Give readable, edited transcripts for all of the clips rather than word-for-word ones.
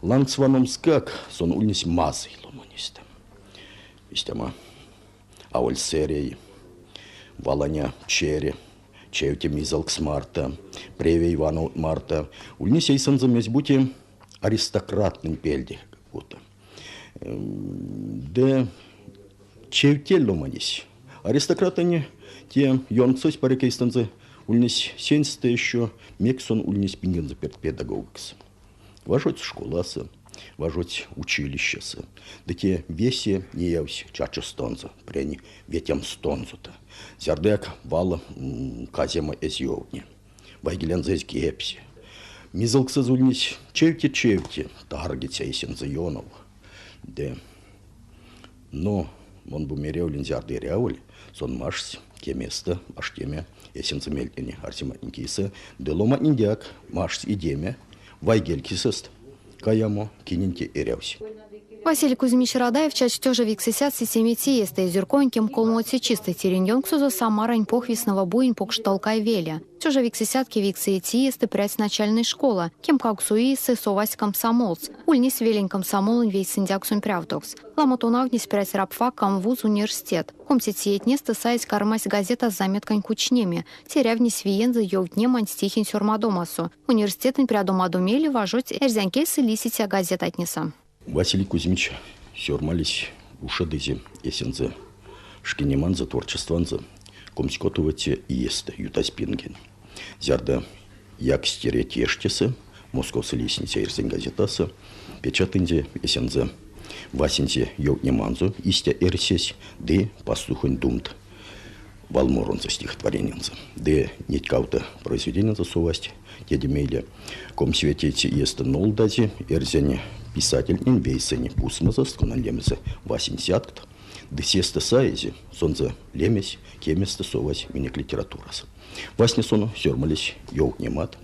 Ланцваномскак сон ульнис мазый ломониста. Истема ауль серии, валаня чере, чеуте мизалкс марта, преве Ивану марта. Ульнис ейсан замесь бути аристократным пельде как будто. Да чеуте ломонис. Аристократы не те йонцось парикейстанцы ульнис сенсте еще мексон ульнис пингенza перед педагогикс. Важуть школаса, важуть училищеса. Да те весе не явсь чача стонза, пряни ветям стонзута. Зярдек вала казема эзьевне. Вайгелян зэзь гепси. Мизалкса зульнис чевти, таргица эсенза йонов. Да, но он бы меревлин зярды реауль, сон машсь, те места, аж теме, эсенза мельтени, арсиматникиса, да лома индяк, машсь и деме, вайгелькисест, каямо, киненти эрявси. Василий Кузьмич Радаев чаще тоже виксисят семити есте зюрконьким колмоти чистой тереньонксуза самарань похвисного буинь покштолкай веля. Чуже виксисятки виксиети есте прять начальной школа, кем кауксуисы совась комсомолц, ульнис велень комсомолын весь синдяксун прявдокс. Ламотунавнис прять рабфак камвуз университет. Комсетиет несты сайс кармась газета с заметкань кучнеми. Терявнис виензы йовднемань стихин сюрмадомасу. Университетын прядомадумели вожуть эрзянкельсы лиситя газет отнеса. Василий Кузьмич сёрмались ушадызе эсензе шкинеманза творчестванза комскотовате иесте ютаспинген. Зярда як стереть ештесы, московсы лестница эрзен газетаса, печатынзе эсензе васензе йогнеманзу истя эрсесь, де пастухонь думт валморонза стихотворененза, де неткаута произведененза сувасть, тедемейле комсветете иесте нолдази эрзене писатель инвейсени пусмаза сконалемезе 80-кт, десеста сайзи, сонза лемесь, кеместе совась миник литературас. Васне сону сёрмались йоукнемат,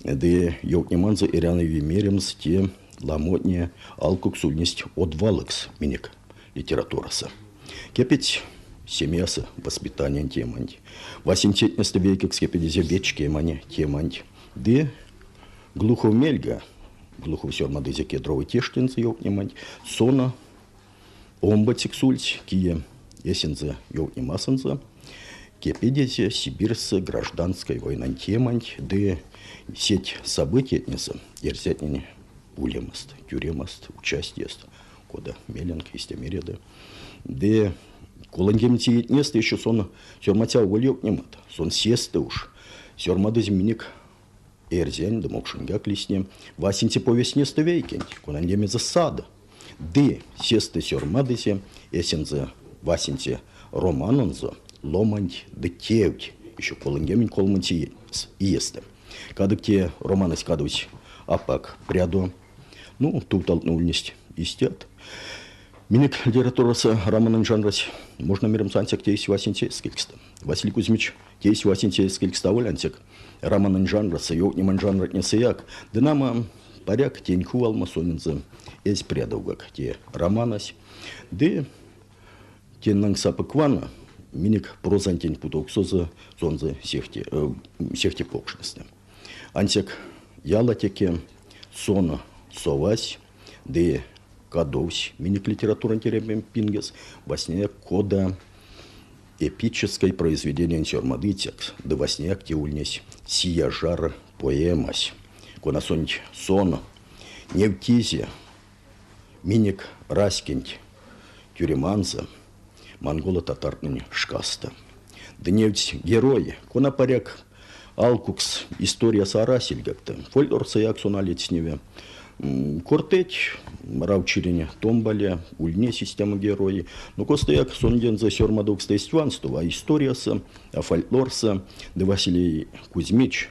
де йоукнеманза ирянови меремс те ламотне алкуксульность отвалыкс миник литератураса. Кепить семьяса воспитание теманти. Васинтетнесте вейкак скепедизе вечке мане теманти. Де глухов мельга, глухов сёрмадызе кедровый тештинцы йоукнеманти, сона омбатиксульць, кие эсензе йоукнемасынза, кепедизе сибирцы гражданской войны теманти, де сеть событий этнеса, ерзятнени улемаст, тюремаст, участиест, кода меленка, истемереда, де колангемти этнеста еще сон сёрматя увольёкнемат, сон сесты уж, сёрмадызе миник эрзянь, да мокшингак лисне, васинте повесть неста вейкенти, конандеме засада. Ды сесты сёрмадызе, эсензе васинте романонзо, ломанть да тевть, еще колангемень колманти иесте. Кадык те романы скадывать апак прядо, ну, тут толкнулность истят. Миник литератураса романын жанрась, можно миром сантик тейс васинте скилькста. Василий Кузьмич тейс васинте скилькста волянтик. Романын жанраса, йоукнеман жанрат не саяк, да нама паряк тень хувал масонинза, эс предовгак те романась, да те нангсапыквана, миник прозантень путоксоза зонза сехте покшности. Антик ялатеке сона совась, да кадовсь, миник литература теребем пингес, во сне кода эпическое произведение сёрмады текст, да во сне актиульнесь сия жара поэмась. Конасонить сон, не в тизе, миник раскинь, тюреманза, монголо-татарныни шкаста. Да не в герои, конапаряк, алкукс, история сарасель как-то, фольдор саяк соналить с ними. Кортеть, равчирине, томбале, ульне система герои. Но костояк сонден за сёрмадокста истванства, а историяса, а фольклорса, да Василий Кузьмич,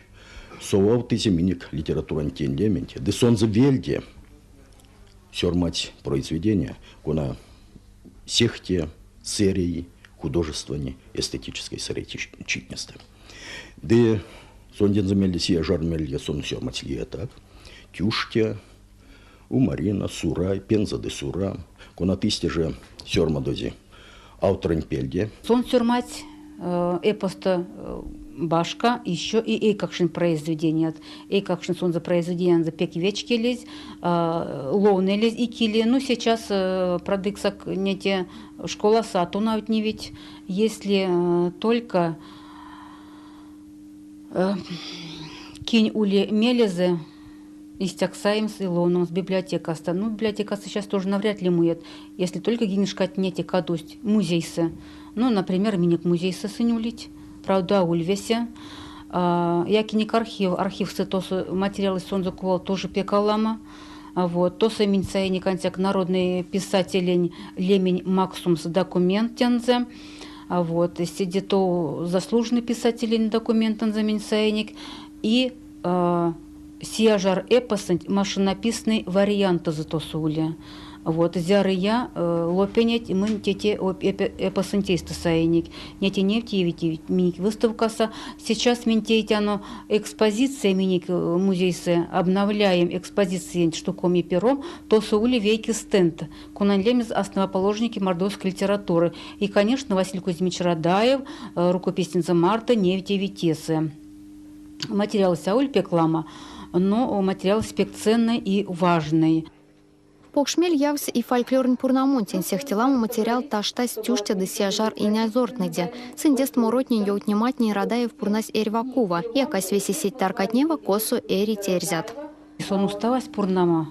совал ты земиник литературан тендементе, да сон за вельде, сёрмать произведения, кона сехте, серии, художественной, эстетической соречитности. Да сонден за мельде сия жар мельде сон сёрмать ли так, тюште, у Марина, Сурай, Пенза де Сура, конатисте же сёрмадози, авторын пельде. Сон сёрмать эпоста башка еще и эйкакшин произведения. Эйкакшин сон за произведение за пек вечки лезь, ловны лезь и кили. Ну, сейчас продыксак не те школа сату навіть не ведь, если только кинь ули мелезе, истяксаемс и лоном с библиотека. Ну, библиотека сейчас тоже навряд ли мует, если только гинишкать не те кадость музейсы. Ну, например, миник музейсы сынюлить, правда, ульвесе. Якиник архив сетос материалы сон закувал тоже пекалама. Вот, то самин сайник антяк народный писатель Лемень Максумс документензе. Вот, сидит то заслуженный писатель документензе минсайник и сиажар эпосент машинописный вариант за то суля. Вот, зяры я лопенять мы тете эпосентейста сайник. Нети нефти миник выставкаса. Сейчас минтейте оно экспозиция миник музейсе обновляем экспозиции штуком и пером. То сули вейки стенд. Кунанлемез основоположники мордовской литературы. И, конечно, Василий Кузьмич Радаев, рукописница Марта Нефти Витесы. Материал Сауль пеклама, но материал спекценный и важный. Покшмель явс и фольклорн пурнамонтин сехтеламу материал таштась тюштя да сиажар и нязортныде. Сындест моротнин йоутниматнин Радаев пурнась Эрвакува, якась веси сеть таркатнева косу эри терзят. Сон усталась пурнама,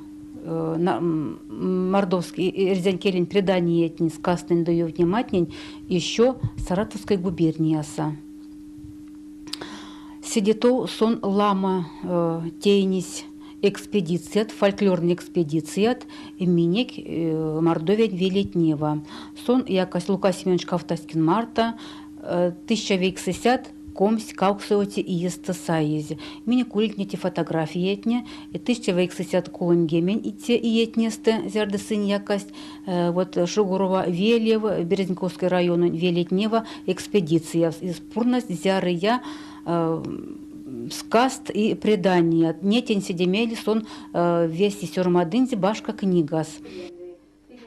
мордовский эрзянкелин предание этни сказанный да йоутниматнин еще Саратовской губернии оса. Сидето сон лама тейнись экспедицият, фольклорный экспедицият, миник Мордовия Велетнева. Сон якось Лука Семенович Кавтаскин Марта, 1960 комсь кауксоти и естасаези. Миник кулитнете фотографии этне, и 1960 колым гемен ите и этнесте зярды сын якость, вот Шугурова Велев, Березниковский район Велетнева, экспедиция. Из пурность зяры я скаст и предание. Нетень седемели сон вести сёрмадынзи башка книгас.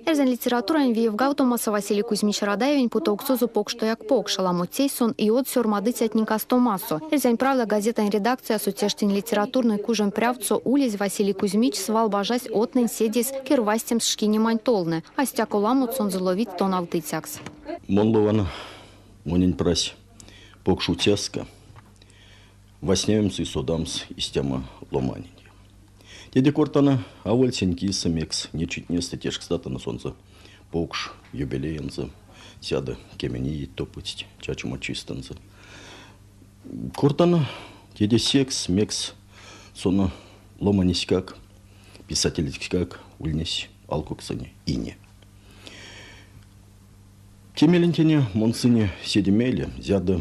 Эрзен литературан Виевгаутомаса Василий Кузьмич Радаевень путауксузу покштояк покшаламу тейсон и от сёрмадыць отникас томасу. Эрзен правда газетан редакция сутештин литературный кужем прявцу улиз Василий Кузьмич свал бажась отнын седис кирвастем шкинемань толны, а стяколаму цонзыловит тоналтыцякс. Монлована, монень прась, покшутяска. Воснявимся и судамс из тема ломанини. Деди кортана, а вольсеньки самекс, нечуть не статеш кстати на солнце. Покш, юбилеенца, сяда кемени топыть, чачума чистенца. Кортана, деди секс, мекс, сона ломанись как, писатель как, ульнись, алкоксане, ине. Кемелентине, монсыне, седемели, зяда,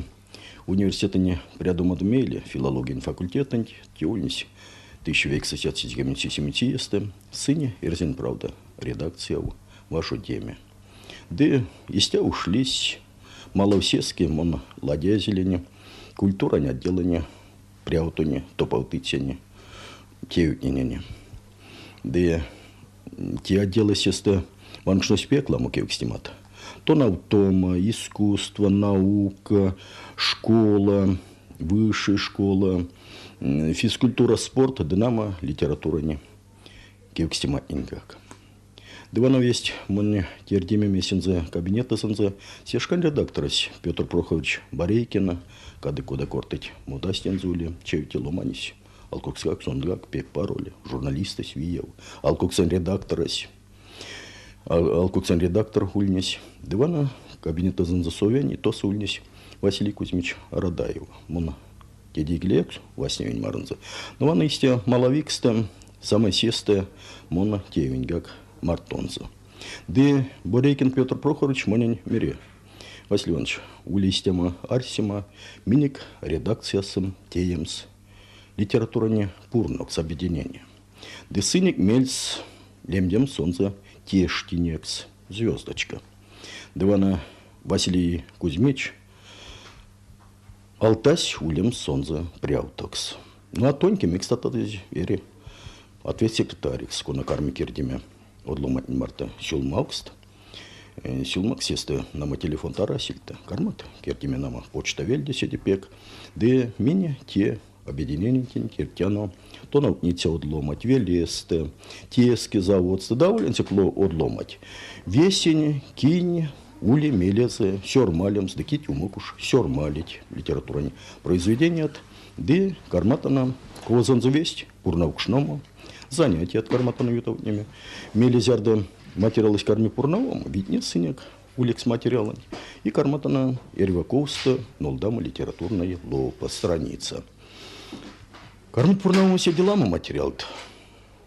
университетіне прядумадмейлі, филологин факультетін, теольніс 1967 есті, сыне ерзен правда, редакция в вашу теме. Да истя ушлись, маловсески, мон ладья зелени, культура не отделания, пряутуне, топаутыцяне, теютнене. Да те отделы сесты, вам что спекла мукев стимат. То наутома, искусство, наука, школа, высшая школа, физкультура, спорт, динамо, литература не. Кевкстимат никак. Диванов есть, мне тердиме месензе кабинета сензе, сешкан редакторась Петр Прохович Барейкина, кады куда кортыть мудастензули, чевите ломанись, алкоксак сонгак, пек пароли, журналисты свиев, алкоксан редакторась. Алкоксан редактор ульнись. Дивана кабинета занзасовени, то сульнись Василий Кузьмич Радаев. Мона теди глекс, Васневень Марнзе. Но вана истя маловикста, самая сестая, мона тевеньгак Мартонза. Де Борейкин Петр Прохорович монень мире. Василий Иванович, улистема Арсима, миник редакция сам теемс. Литература не пурнокс объединение. Де сыник мельс лемдем солнце Тештинекс, звездочка. Дивана Василий Кузьмич, Алтась улем сонза пряутокс. Ну а тонкий микстатадызи ери. Ответ секретарикс, кона карми кирдиме. Одломать марта щулмаукст. Силмак сесты нама телефон тарасильта. Кармат кертиме нама почта вельде седипек. Де мине те объединение кертяно. То наутница одломать велесте. Тески заводсты. Довольно тепло одломать. Весень, кинь. Ули, мелезе, сёрмалем, сдакить умокуш, сёрмалить, литературные произведения, де карматана, ковазанзу весть, пурнаукшному, занятия от карматана ютовнями, мелезярда материалы с карми пурнавом, виднет сынек, улекс материалом, и карматана эрваковста, нолдама литературная лопа страница. Кармит пурнавом все делама материал,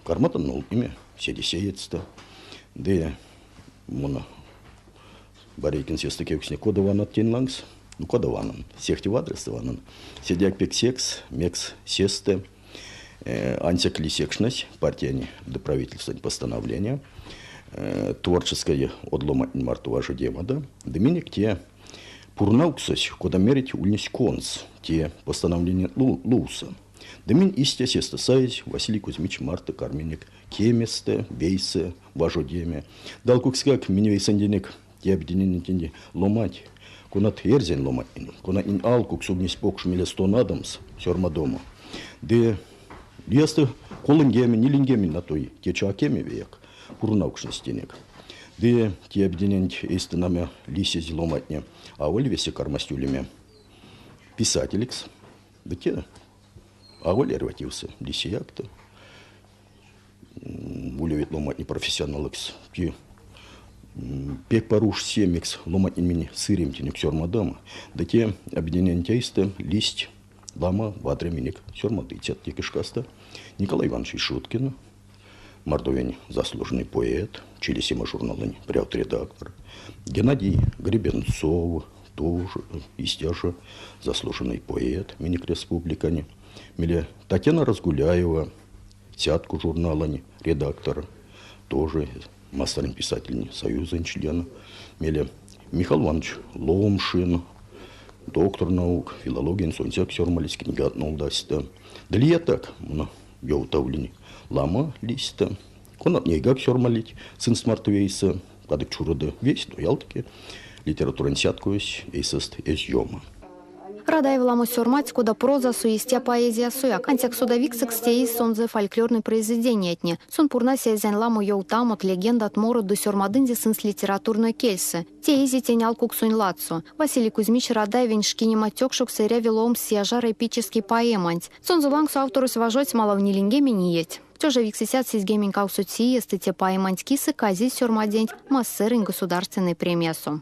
карматан нол имя, седи сеется, де мона. Барейкин сесты кевксне кодаван от тенлангс, ну кодаванан, сехти в адрес даванан. Седяк пек секс, мекс сесты, антик лисекшность, партия до правительства постановления, творческое одлома мартуважа демада, доминик те пурнауксось, куда мерить ульнись конс, те постановления луса. Домин истя сеста сайз, Василий Кузьмич Марта Карменик, кеместе, вейсе, важо деме, далкукскак минивейсанденек, те объединения ломать, кунат эрзен ломать, кунат ин алкук субнись покш милестон адамс, сёрма дома. Де если колынгеми, нилингеми на той, те чакеми век, пурнаукшностенек. Де те объединения эстенами лисез ломатне, а оль весе кармастюлями писателикс, да те, а оль эрватился, лисияк-то, улевит ломатне профессионаликс, те пек поруш семикс ломать имени сырим тенек сёрмадама, да те объединения тейста листь лама ватреминик сёрмады тет текишкаста Николай Иванович Шуткин, Мордовень заслуженный поэт, Челесима журналын пряут редактор, Геннадий Гребенцов, тоже истяжа заслуженный поэт, миник республикани, миле Татьяна Разгуляева, сятку журналани, редактор, тоже мастерин писательни Союза члена, меле Михаил Иванович Ломшин, доктор наук, филология, сонцяк сёрмалис, книга от нолдаста. Далее так, я утавлени, лама листа, конат нейгак сёрмалить, сын смартовейса, кадык чурада весь, но ялтаки, литературен сяткуюсь, эйсест эзьёма. Радаев ламу сёрмать, куда проза суистя поэзия суяк. Антяк судовиксак стеи сонзе фольклорный произведение этне. Сон пурна сязян ламу йоутам от легенда от мора до сёрмадынди сын с литературной кельсы. Те изи тенял куксунь лацу. Василий Кузьмич Радаевин шкини матёкшук сыря велом сяжар эпический поэманть. Сон зулангсу автору сважать мало в нилингеме не еть. Тёже виксисят сизгемин каусуци, эстете поэманть кисы кази сёрмадень массерин государственной премьесу.